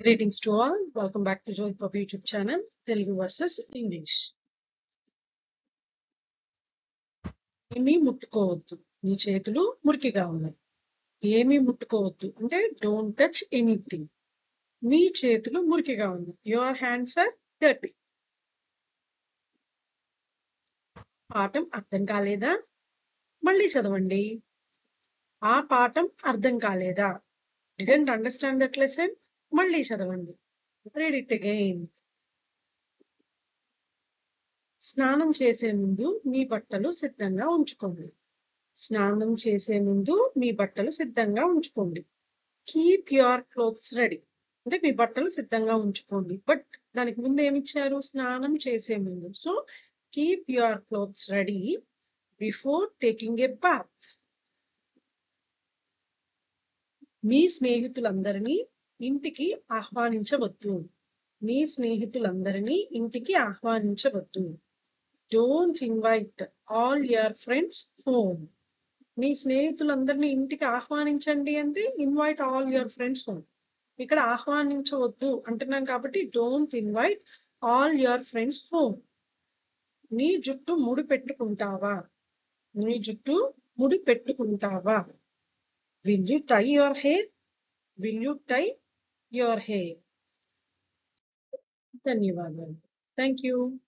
Greetings to all. Welcome back to Joy Pop YouTube channel, Telugu versus English. ఏమీ ముట్టుకోవద్దు. నీ చేతులు మురికిగా ఉన్నాయి. ఏమీ ముట్టుకోవద్దు అంటే డోంట్ టచ్ ఎనీథింగ్. మీ చేతులు మురికిగా ఉన్నాయి. Your hands are dirty. పాఠం అర్థం కాలేదా? మళ్ళీ చదవండి. ఆ పాఠం అర్థం కాలేదా? Didn't understand that lesson? మళ్ళీ చదవండి. Read it again. స్నానం చేసే ముందు మీ బట్టలు సిద్ధంగా ఉంచుకోండి. స్నానం చేసే ముందు మీ బట్టలు సిద్ధంగా ఉంచుకోండి. కీప్ యువర్ క్లోత్స్ రెడీ అంటే మీ బట్టలు సిద్ధంగా ఉంచుకోండి. బట్ దానికి ముందు ఏమి ఇచ్చారు? స్నానం చేసే ముందు. So keep your clothes ready before taking a bath. మీ స్నేహితులందరినీ ఇంటికి ఆహ్వానించవద్దు. మీ స్నేహితులందరినీ ఇంటికి ఆహ్వానించవద్దు. Don't invite all your friends home. మీ స్నేహితులందరినీ ఇంటికి ఆహ్వానించండి అంటే invite all your friends home. ఇక్కడ ఆహ్వానించవద్దు అంటున్నాం కాబట్టి don't invite all your friends home. నీ జుట్టు ముడి పెట్టుకుంటావా? నీ జుట్టు ముడి పెట్టుకుంటావా? Will you tie your hair? Will you tie your hair? ధన్యవాదాలు. Thank you.